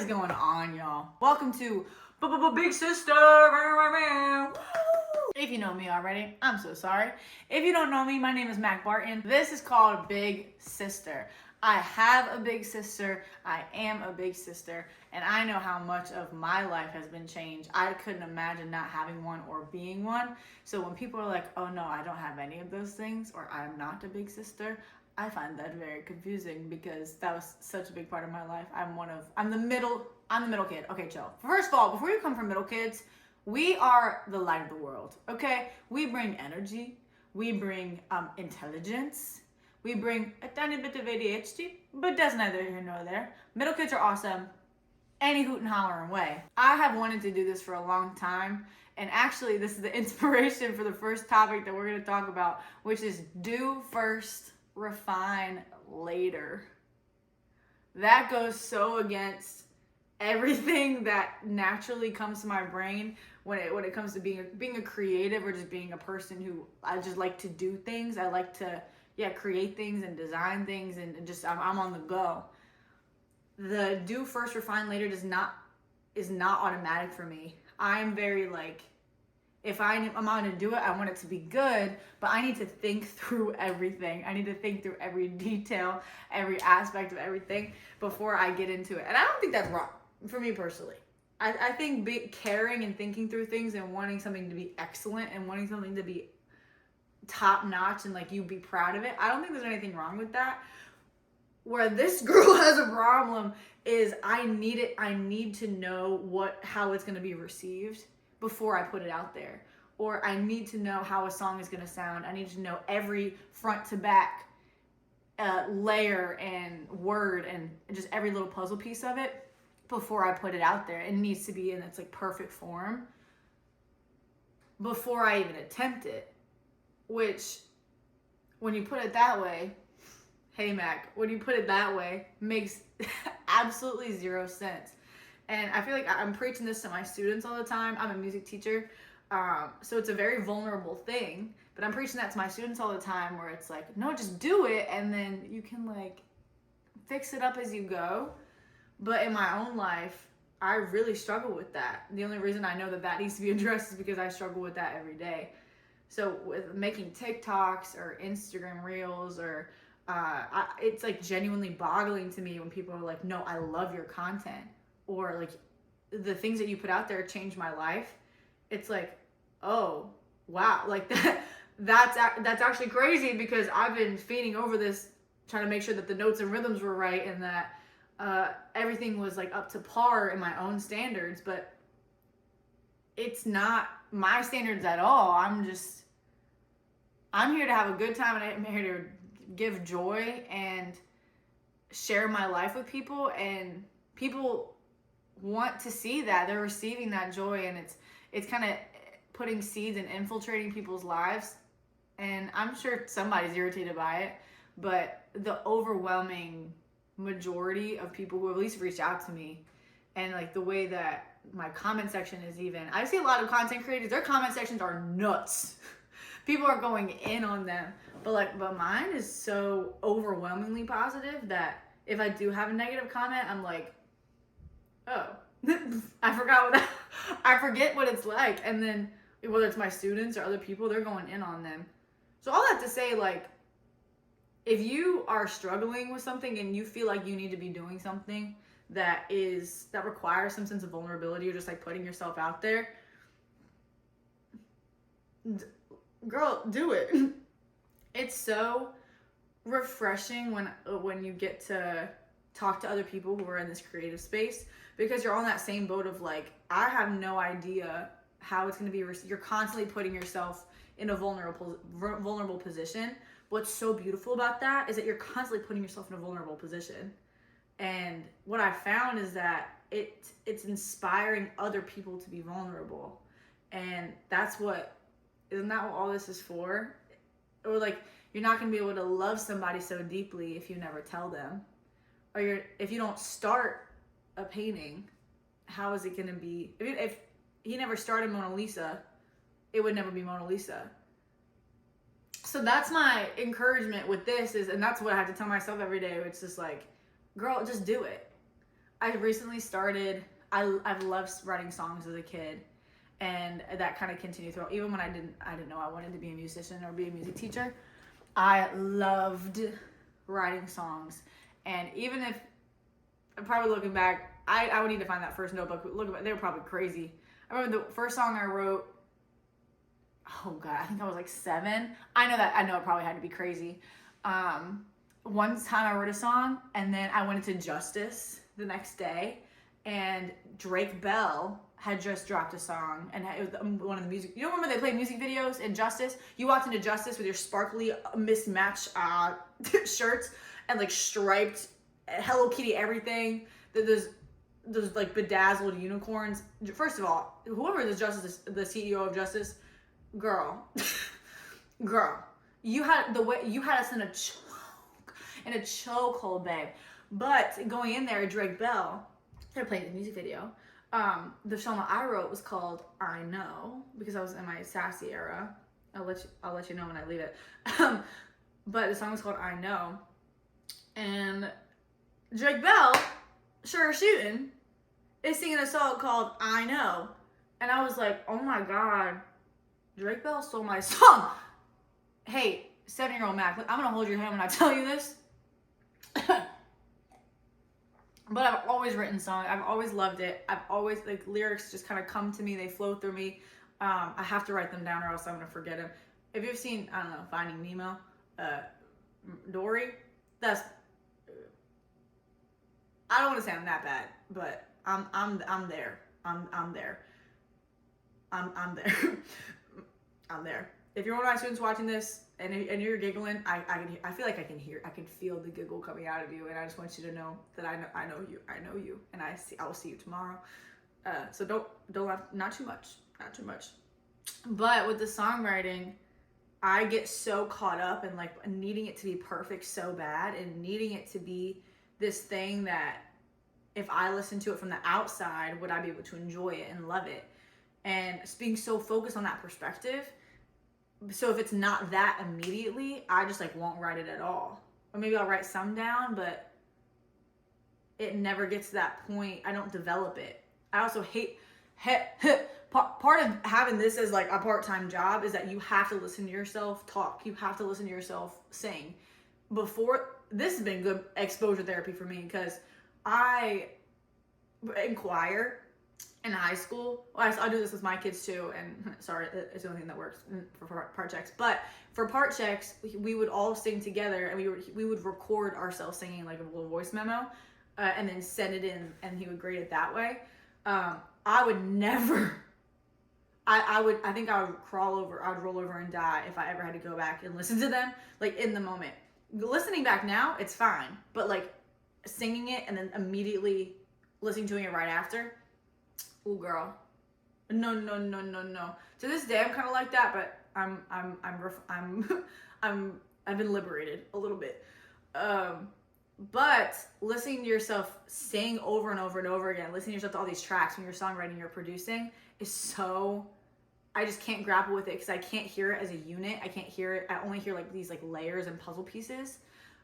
is going on, y'all? Welcome to Big Sister. If you know me already, I'm so sorry. If you don't know me, my name is Mak Barton. This is called Big Sister. I have a big sister, I am a big sister, and I know how much of my life has been changed. I couldn't imagine not having one or being one. So when people are like, oh no, I don't have any of those things, or I'm not a big sister, I find that very confusing because that was such a big part of my life. I'm the middle kid. Okay, chill. First of all, before you come from middle kids, we are the light of the world, okay? We bring energy, we bring intelligence, we bring a tiny bit of ADHD, but that's neither here nor there. Middle kids are awesome, any hoot and hollering way. I have wanted to do this for a long time, and actually this is the inspiration for the first topic that we're gonna talk about, which is do first, refine later. That goes so against everything that naturally comes to my brain when it comes to being a creative or just being a person who I just like to do things. I like to create things and design things and just I'm on the go. The do first, refine later is not automatic for me. I'm very like, if I'm going to do it, I want it to be good, but I need to think through everything. I need to think through every detail, every aspect of everything before I get into it. And I don't think that's wrong for me personally. I think caring and thinking through things and wanting something to be excellent and wanting something to be top notch and like you be proud of it, I don't think there's anything wrong with that. Where this girl has a problem is I need to know how it's going to be received before I put it out there. Or I need to know how a song is going to sound. I need to know every front to back layer and word and just every little puzzle piece of it before I put it out there. It needs to be in its like perfect form before I even attempt it. Which, when you put it that way, hey Mac, when you put it that way, makes absolutely zero sense. And I feel like I'm preaching this to my students all the time. I'm a music teacher, so it's a very vulnerable thing. But I'm preaching that to my students all the time where it's like, no, just do it, and then you can like fix it up as you go. But in my own life, I really struggle with that. The only reason I know that needs to be addressed is because I struggle with that every day. So with making TikToks or Instagram Reels or it's like genuinely boggling to me when people are like, no, I love your content. Or like the things that you put out there changed my life. It's like, oh, wow. Like that's actually crazy because I've been feeding over this, trying to make sure that the notes and rhythms were right and that everything was like up to par in my own standards, but it's not my standards at all. I'm here to have a good time and I'm here to give joy and share my life with people, and people want to see that. They're receiving that joy, and it's kind of putting seeds and infiltrating people's lives. And I'm sure somebody's irritated by it, but the overwhelming majority of people who have at least reached out to me, and like the way that my comment section is, even I see a lot of content creators, their comment sections are nuts. People are going in on them, but mine is so overwhelmingly positive that if I do have a negative comment, I'm like, oh, I forget what it's like. And then whether it's my students or other people, they're going in on them. So all that to say, like, if you are struggling with something and you feel like you need to be doing something that requires some sense of vulnerability or just like putting yourself out there, girl, do it. It's so refreshing when you get to talk to other people who are in this creative space, because you're on that same boat of like, I have no idea how it's going to be. You're constantly putting yourself in a vulnerable position. What's so beautiful about that is that you're constantly putting yourself in a vulnerable position. And what I found is that it's inspiring other people to be vulnerable. And isn't that what all this is for? Or like, you're not going to be able to love somebody so deeply if you never tell them. Or if you don't start a painting, how is it going to be? If he never started Mona Lisa, it would never be Mona Lisa. So that's my encouragement with this and that's what I have to tell myself every day. It's just like, girl, just do it. I recently started, I've loved writing songs as a kid, and that kind of continued through, even when I didn't know I wanted to be a musician or be a music teacher. I loved writing songs, and even if, probably looking back, I would need to find that first notebook. Look back, they were probably crazy. I remember the first song I wrote, oh God, I think I was like 7. I know it probably had to be crazy. One time I wrote a song, and then I went into Justice the next day, and Drake Bell had just dropped a song, and it was one of the music. You don't remember they played music videos in Justice? You walked into Justice with your sparkly mismatched shirts and like striped Hello Kitty everything. Those like bedazzled unicorns. First of all, whoever is Justice, the CEO of Justice, girl, you had us in a chokehold, babe. But going in there, Drake Bell, they're playing the music video. The song that I wrote was called "I Know" because I was in my sassy era. I'll let you know when I leave it. But the song was called "I Know," and Drake Bell, sure shooting, is singing a song called "I Know," and I was like, oh my God, Drake Bell stole my song. Hey, 7-year-old Mac, I'm gonna hold your hand when I tell you this. But I've always written songs. I've always loved it. I've always, like, lyrics just kind of come to me. They flow through me. I have to write them down or else I'm going to forget them. If you've seen, I don't know, Finding Nemo, Dory, that's, I don't want to say I'm that bad, but I'm there. I'm there. I'm there. I'm there. If you're one of my students watching this and you're giggling, I feel like I can feel the giggle coming out of you, and I just want you to know that I know you, and I will see you tomorrow. So don't laugh, not too much. But with the songwriting, I get so caught up in like needing it to be perfect so bad, and needing it to be this thing that if I listen to it from the outside, would I be able to enjoy it and love it? And being so focused on that perspective. So if it's not that immediately, I just like won't write it at all. Or maybe I'll write some down, but it never gets to that point. I don't develop it. I also hate part of having this as like a part-time job is that you have to listen to yourself talk. You have to listen to yourself sing. This has been good exposure therapy for me because I inquire in high school. Well, I do this with my kids too, and sorry, it's the only thing that works for part checks. But for part checks, we would all sing together, and we would record ourselves singing like a little voice memo, and then send it in, and he would grade it that way. I would never. I think I would roll over and die if I ever had to go back and listen to them like in the moment. Listening back now, it's fine, but like singing it and then immediately listening to it right after. Ooh, girl. No. To this day, I'm kind of like that, but I've been liberated a little bit. But listening to yourself sing over and over and over again, listening to yourself to all these tracks when you're songwriting, you're producing, is so. I just can't grapple with it because I can't hear it as a unit. I can't hear it. I only hear like these like layers and puzzle pieces.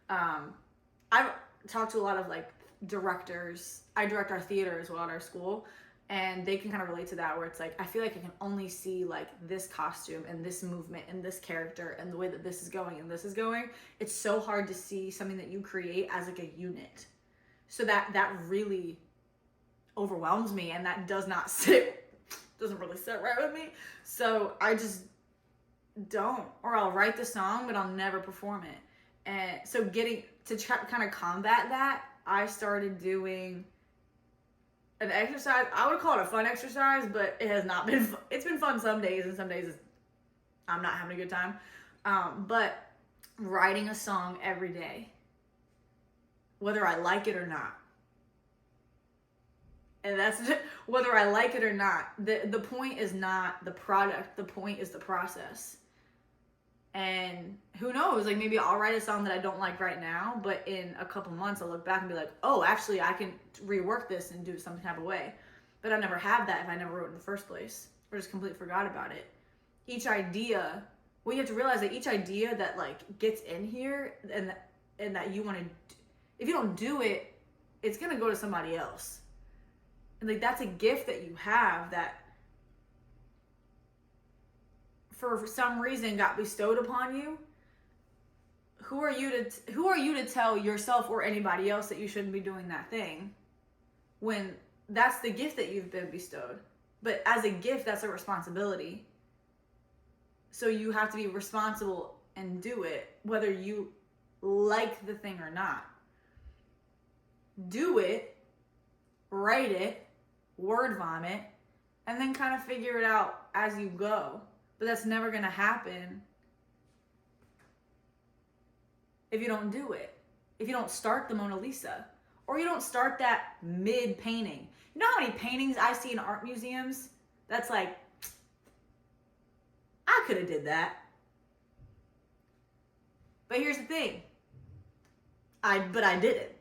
I've talked to a lot of like directors. I direct our theater as well at our school. And they can kind of relate to that, where it's like, I feel like I can only see like this costume and this movement and this character and the way that this is going and this is going. It's so hard to see something that you create as like a unit. So that really overwhelms me, and that doesn't really sit right with me. So I just don't, or I'll write the song, but I'll never perform it. And so getting to kind of combat that, I started doing an exercise. I would call it a fun exercise, but it has not been fun. It's been fun some days, and some days I'm not having a good time. But writing a song every day, whether I like it or not. And that's whether I like it or not. The point is not the product. The point is the process. And who knows, like maybe I'll write a song that I don't like right now, but in a couple months I'll look back and be like, oh, actually I can rework this and do it some type of way. But I never have that if I never wrote it in the first place, or just completely forgot about it. Each idea, well, you have to realize that each idea that like gets in here and that you want to, if you don't do it, it's going to go to somebody else. And like, that's a gift that you have that for some reason got bestowed upon you. Who are you to tell yourself or anybody else that you shouldn't be doing that thing when that's the gift that you've been bestowed? But as a gift, that's a responsibility. So you have to be responsible and do it, whether you like the thing or not. Do it, write it, word vomit, and then kind of figure it out as you go. But that's never going to happen if you don't do it. If you don't start the Mona Lisa, or you don't start that mid painting. You know how many paintings I see in art museums that's like, I could have did that. But here's the thing. I didn't.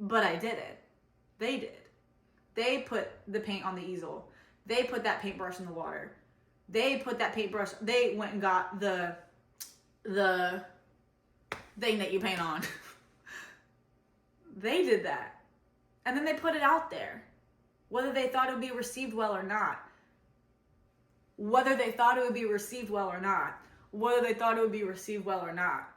But I did it. They did. They put the paint on the easel. They put that paintbrush in the water. They put that paintbrush, they went and got the thing that you paint on. They did that. And then they put it out there. Whether they thought it would be received well or not. Whether they thought it would be received well or not. Whether they thought it would be received well or not.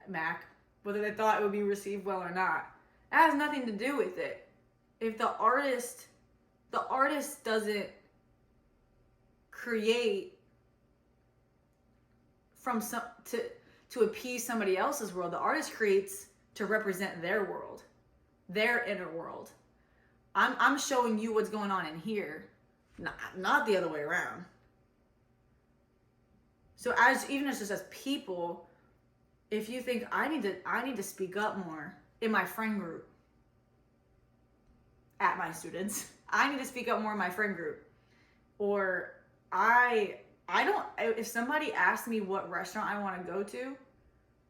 Mac, whether they thought it would be received well or not. That has nothing to do with it. If the artist doesn't create from some to appease somebody else's world, the artist creates to represent their world, their inner world. I'm showing you what's going on in here, not the other way around. So even as just as people, if you think I need to speak up more in my friend group, at my students, I need to speak up more in my friend group, or I don't, if somebody asks me what restaurant I want to go to,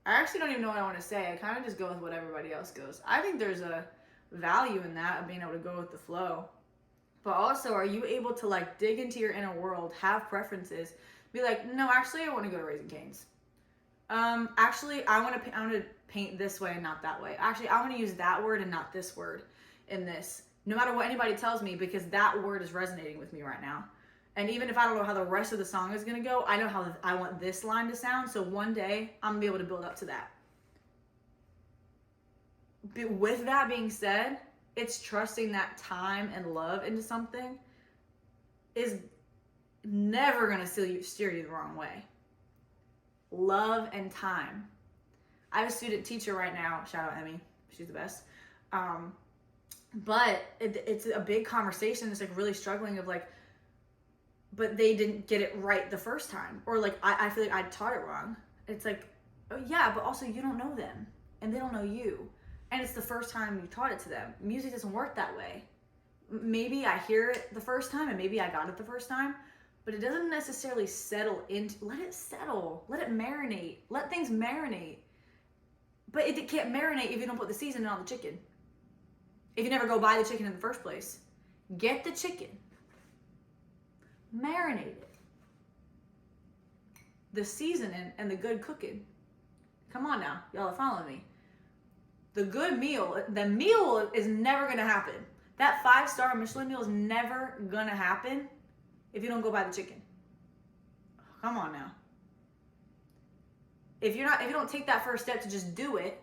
I actually don't even know what I want to say. I kind of just go with what everybody else goes. I think there's a value in that, of being able to go with the flow. But also, are you able to like dig into your inner world, have preferences, be like, no, actually I want to go to Raising Cane's. Actually I want to paint this way and not that way. Actually I want to use that word and not this word in this. No matter what anybody tells me, because that word is resonating with me right now. And even if I don't know how the rest of the song is going to go, I know how I want this line to sound. So one day I'm going to be able to build up to that. But with that being said, it's trusting that time and love into something is never going to steer you the wrong way. Love and time. I have a student teacher right now. Shout out Emmy. She's the best. But it's a big conversation. It's like really struggling of like, but they didn't get it right the first time. Or like, I feel like I taught it wrong. It's like, oh yeah, but also you don't know them and they don't know you. And it's the first time you taught it to them. Music doesn't work that way. Maybe I hear it the first time and maybe I got it the first time, but it doesn't necessarily settle into, let it settle, let it marinate, let things marinate. But it can't marinate if you don't put the seasoning on the chicken. If you never go buy the chicken in the first place. Get the chicken. Marinate it. The seasoning and the good cooking. Come on now, y'all are following me. The good meal, the meal is never going to happen. That 5-star Michelin meal is never going to happen if you don't go buy the chicken. Come on now. If you don't take that first step to just do it,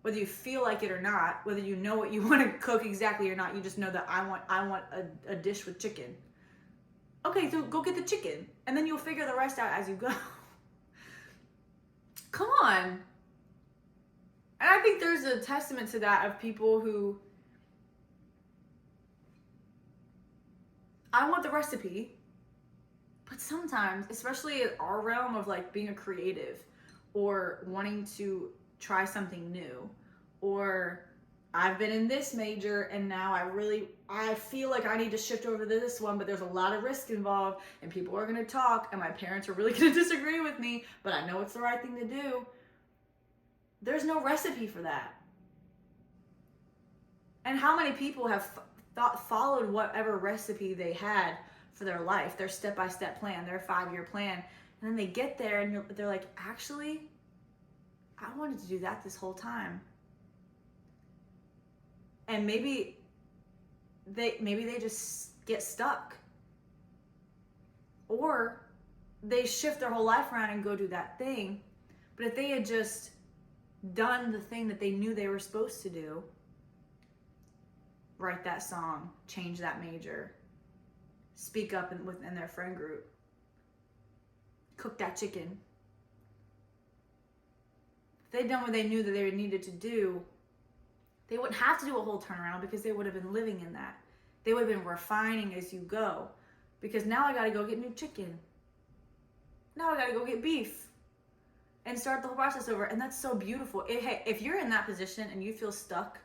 whether you feel like it or not, whether you know what you want to cook exactly or not, you just know that I want a dish with chicken. Okay, so go get the chicken, and then you'll figure the rest out as you go. Come on. And I think there's a testament to that of people who, I want the recipe, but sometimes, especially in our realm of like being a creative or wanting to try something new, or I've been in this major and now I feel like I need to shift over to this one, but there's a lot of risk involved and people are going to talk and my parents are really going to disagree with me, but I know it's the right thing to do. There's no recipe for that. And how many people have followed whatever recipe they had for their life, their step-by-step plan, their 5-year plan, and then they get there and they're like, actually, I wanted to do that this whole time. And maybe they just get stuck. Or they shift their whole life around and go do that thing. But if they had just done the thing that they knew they were supposed to do, write that song, change that major, speak up within their friend group, cook that chicken. If they'd done what they knew that they needed to do, they wouldn't have to do a whole turnaround, because they would have been living in that. They would have been refining as you go. Because now I gotta go get new chicken. Now I gotta go get beef. And start the whole process over. And that's so beautiful. Hey, if you're in that position and you feel stuck,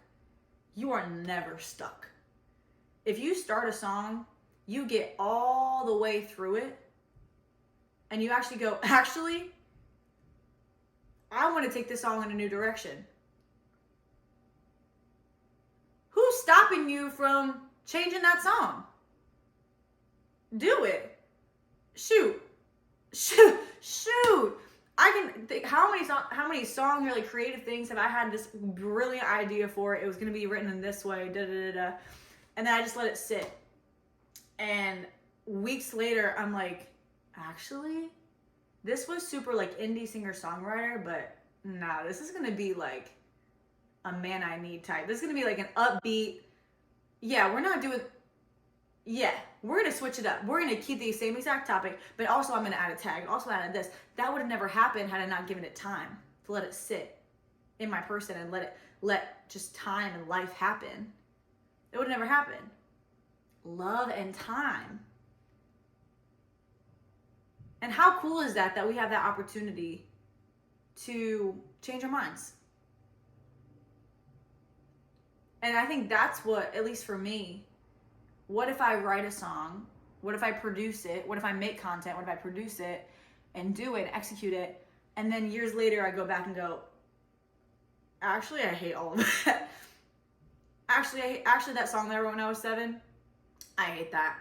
you are never stuck. If you start a song, you get all the way through it, and you actually go, actually, I want to take this song in a new direction. Who's stopping you from changing that song? Do it. Shoot. I can think how many songs, really creative things have I had this brilliant idea for? It was going to be written in this way, and then I just let it sit. And weeks later, I'm like, actually, this was super like indie singer-songwriter, but nah, this is going to be like a Man I Need type. This is going to be like an upbeat, we're going to switch it up. We're going to keep the same exact topic, but also I'm going to add a tag, also add this. That would have never happened had I not given it time to let it sit in my person and let just time and life happen. It would have never happened. Love and time. And how cool is that we have that opportunity to change our minds? And I think that's what, at least for me, what if I write a song? What if I produce it? What if I make content? What if I produce it and do it, execute it, and then years later I go back and go, actually, I hate all of that. Actually, that song that I wrote when I was 7, I hate that.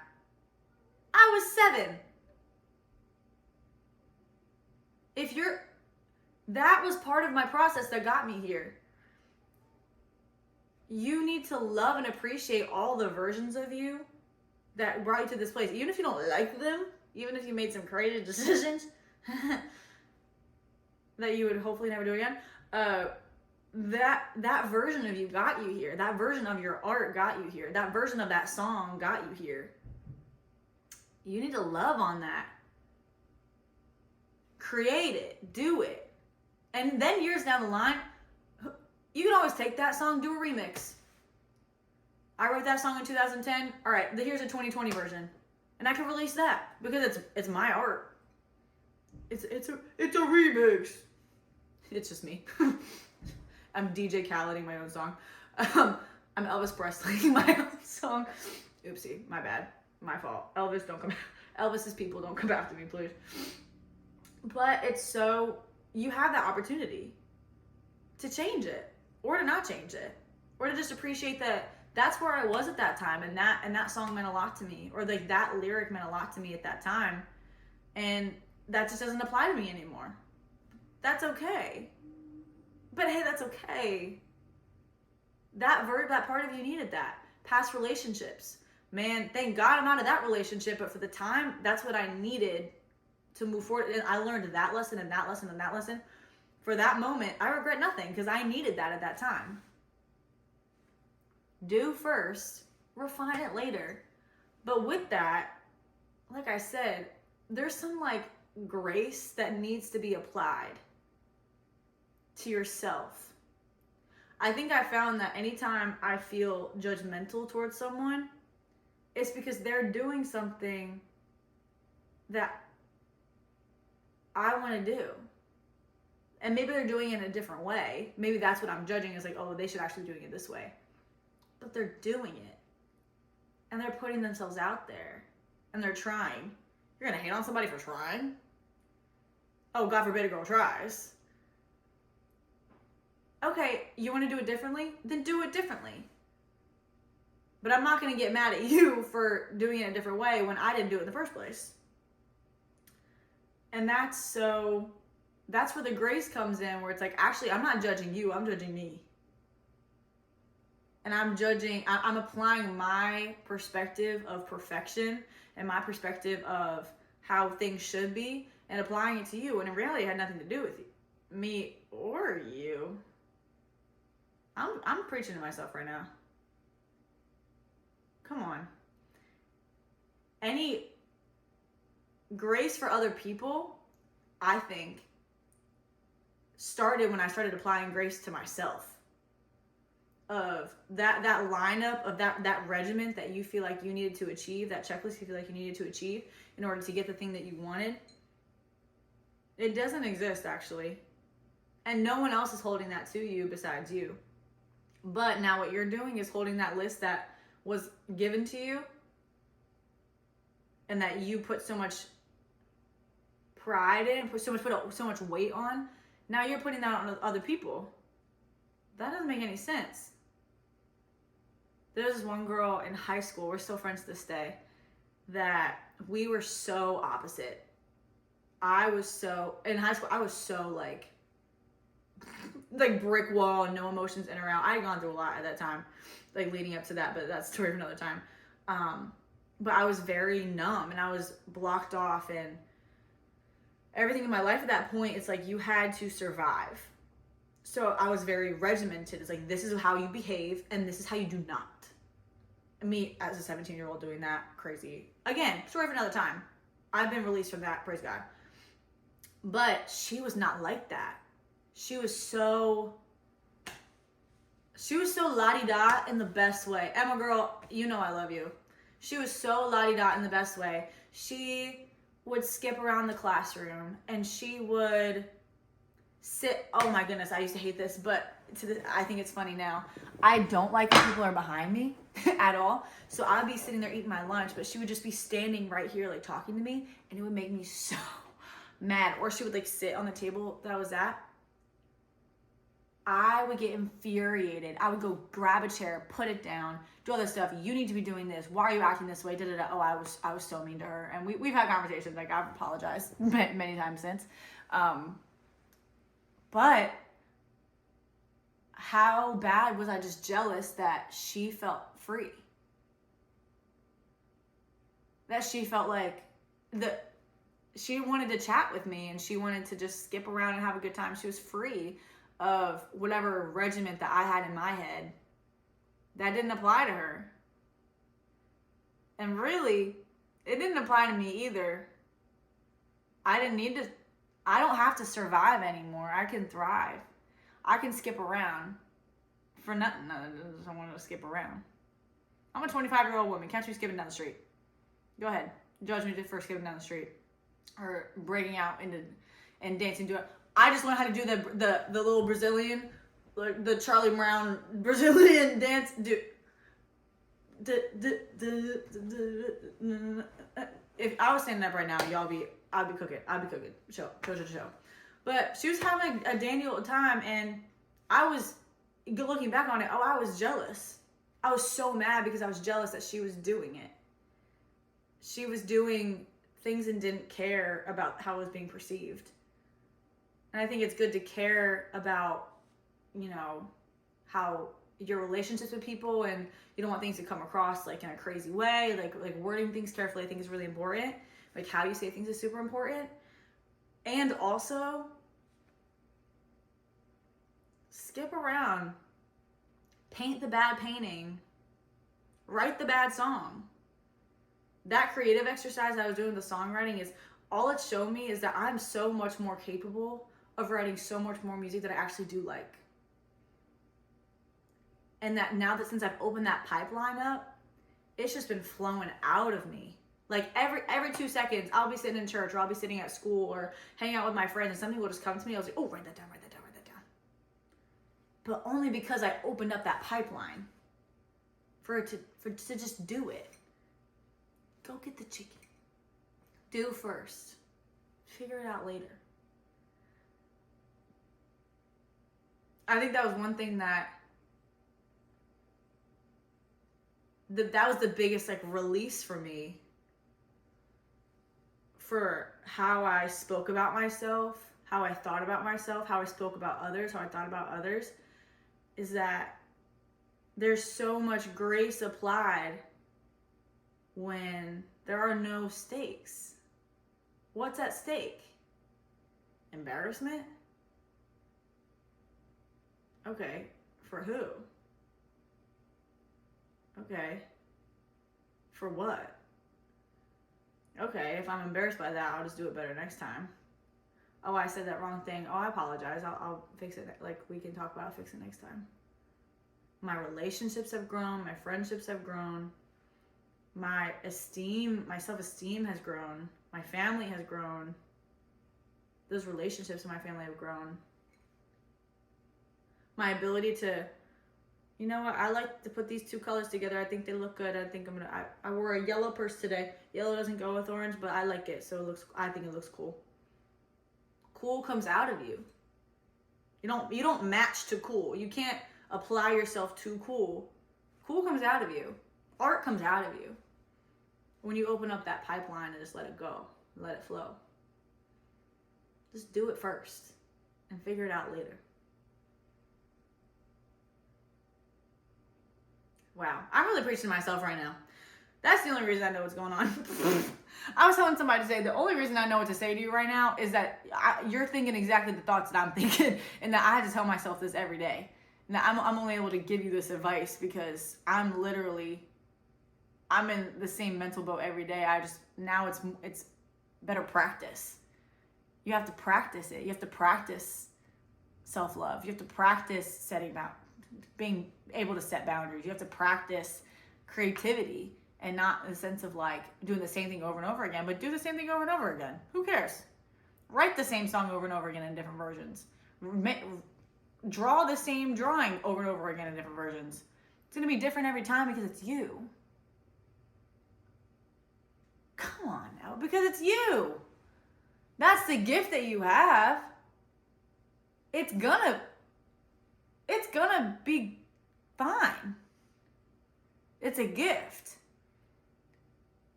I was 7. That was part of my process that got me here. You need to love and appreciate all the versions of you that brought you to this place. Even if you don't like them, even if you made some crazy decisions that you would hopefully never do again, that version of you got you here. That version of your art got you here. That version of that song got you here. You need to love on that. Create it. Do it. And then years down the line, you can always take that song, do a remix. I wrote that song in 2010. All right, here's a 2020 version, and I can release that because it's my art. It's a remix. It's just me. I'm DJ Khaleding my own song. I'm Elvis Presleying my own song. Oopsie, my bad, my fault. Elvis's people don't come after me, please. But you have that opportunity to change it, or to not change it, or to just appreciate that that's where I was at that time, and that song meant a lot to me, or like that lyric meant a lot to me at that time, and that just doesn't apply to me anymore. That's okay. But hey, that's okay. That part of you needed that. Past relationships. Man, thank God I'm out of that relationship, but for the time, that's what I needed to move forward. And I learned that lesson and that lesson and that lesson. For that moment, I regret nothing because I needed that at that time. Do first, refine it later. But with that, like I said, there's some like grace that needs to be applied to yourself. I think I found that anytime I feel judgmental towards someone, it's because they're doing something that I want to do. And maybe they're doing it in a different way. Maybe that's what I'm judging, is like, oh, they should actually be doing it this way. But they're doing it. And they're putting themselves out there. And they're trying. You're going to hate on somebody for trying? Oh, God forbid a girl tries. Okay, you want to do it differently? Then do it differently. But I'm not going to get mad at you for doing it a different way when I didn't do it in the first place. And that's where the grace comes in, where it's like, actually, I'm not judging you, I'm judging me. and I'm applying my perspective of perfection and my perspective of how things should be and applying it to you, when in reality it had nothing to do with you, me or you. I'm preaching to myself right now. Come on. Any grace for other people, I think, started when I started applying grace to myself. Of that lineup of that regiment that you feel like you needed to achieve, that checklist you feel like you needed to achieve in order to get the thing that you wanted. It doesn't exist, actually. And no one else is holding that to you besides you. But now what you're doing is holding that list that was given to you and that you put so much pride in, put so much weight on. Now you're putting that on other people. That doesn't make any sense. There was this one girl in high school, we're still friends to this day, that we were so opposite. In high school, I was so like brick wall, no emotions in or out. I had gone through a lot at that time, like leading up to that, but that's a story for another time. But I was very numb and I was blocked off, and everything in my life at that point, it's like you had to survive. So I was very regimented. It's like, this is how you behave and this is how you do not. Me as a 17-year-old doing that, crazy. Again, story for another time. I've been released from that, praise God. But she was not like that. She was so la-di-da in the best way. Emma girl, you know I love you. She was so la-di-da in the best way. She would skip around the classroom and she would sit. Oh my goodness, I used to hate this, but I think it's funny now. I don't like when people are behind me at all. So I'd be sitting there eating my lunch, but she would just be standing right here like talking to me, and it would make me so mad. Or she would like sit on the table that I was at. I would get infuriated. I would go grab a chair, put it down, do all this stuff. You need to be doing this. Why are you acting this way? Da, da, da. Oh, I was so mean to her. And we've had conversations. Like, I've apologized many times since. But how bad was I just jealous that she felt free? That she felt like she wanted to chat with me and she wanted to just skip around and have a good time. She was free of whatever regiment that I had in my head. That didn't apply to her. And really, it didn't apply to me either. I don't have to survive anymore. I can thrive. I can skip around for nothing. I don't want to skip around. I'm a 25-year-old woman. Catch me skipping down the street. Go ahead. Judge me for skipping down the street or breaking out into and dancing to it. I just learned how to do the little Brazilian, like the Charlie Brown Brazilian dance. If I was standing up right now, I'd be cooking. Show. But she was having a dandy old time, and I was looking back on it. I was jealous. I was so mad because I was jealous that she was doing it. She was doing things and didn't care about how it was being perceived. And I think it's good to care about, how your relationships with people, and you don't want things to come across like in a crazy way, like wording things carefully I think is really important. Like how you say things is super important. And also, skip around, paint the bad painting, write the bad song. That creative exercise I was doing with the songwriting is all it's shown me is that I'm so much more capable of writing so much more music that I actually do like. And that now that since I've opened that pipeline up, it's just been flowing out of me. Like every 2 seconds, I'll be sitting in church or I'll be sitting at school or hanging out with my friends and something will just come to me. I was like, oh, write that down. But only because I opened up that pipeline for it to just do it. Go get the chicken. Do first. Figure it out later. I think that was one thing that was the biggest release for me for how I spoke about myself, how I thought about myself, how I spoke about others, how I thought about others, is that there's so much grace applied when there are no stakes. What's at stake? Embarrassment? Okay, for who? Okay, for what? Okay, if I'm embarrassed by that, I'll just do it better next time. Oh, I said that wrong thing. Oh, I apologize. I'll fix it. Like, we can talk about fix it next time. My relationships have grown. My friendships have grown. My self-esteem has grown. My family has grown. Those relationships in my family have grown. My ability to, you know what, I like to put these two colors together. I think they look good. I wore a yellow purse today. Yellow doesn't go with orange, but I like it. So I think it looks cool. Cool comes out of you. You don't match to cool. You can't apply yourself to cool. Cool comes out of you. Art comes out of you. When you open up that pipeline and just let it go, let it flow. Just do it first and figure it out later. Wow, I'm really preaching to myself right now. That's the only reason I know what's going on. I was telling somebody today, the only reason I know what to say to you right now is that you're thinking exactly the thoughts that I'm thinking, and that I have to tell myself this every day. And that I'm only able to give you this advice because I'm in the same mental boat every day. Now it's better practice. You have to practice it. You have to practice self-love. You have to practice being able to set boundaries. You have to practice creativity, and not in the sense of like doing the same thing over and over again, but do the same thing over and over again. Who cares? Write the same song over and over again in different versions. Draw the same drawing over and over again in different versions. It's going to be different every time because it's you. Come on now, because it's you. That's the gift that you have. It's gonna be fine. It's a gift.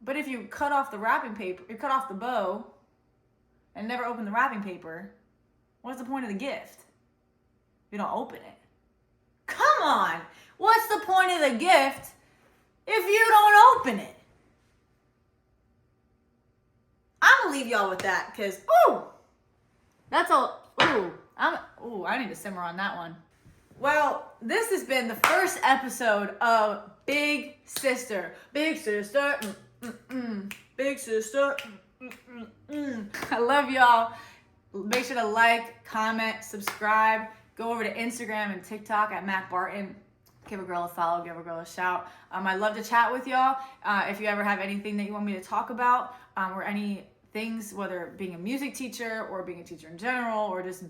But if you cut off the wrapping paper, you cut off the bow and never open the wrapping paper, what's the point of the gift? You don't open it. Come on. What's the point of the gift if you don't open it? I'm gonna leave y'all with that because, that's all. I need to simmer on that one. Well, this has been the first episode of Big Sister. Big Sister. Big Sister. I love y'all. Make sure to like, comment, subscribe. Go over to Instagram and TikTok at Mak Barton. Give a girl a follow, give a girl a shout. I love to chat with y'all. If you ever have anything that you want me to talk about, or any things, whether being a music teacher or being a teacher in general, or just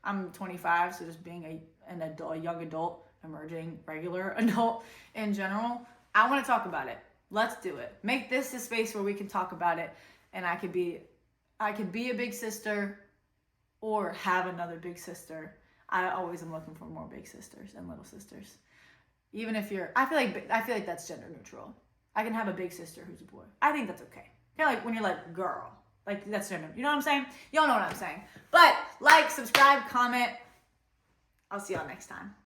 I'm 25, so just being a young adult, emerging regular adult in general, I want to talk about it. Let's do it. Make this a space where we can talk about it, and I could be a big sister or have another big sister. I always am looking for more big sisters and little sisters. Even if I feel like that's gender neutral. I can have a big sister who's a boy. I think that's okay. Kind of like when you're like girl, like that's gender. You know what I'm saying? Y'all know what I'm saying. But like, subscribe, comment. I'll see y'all next time.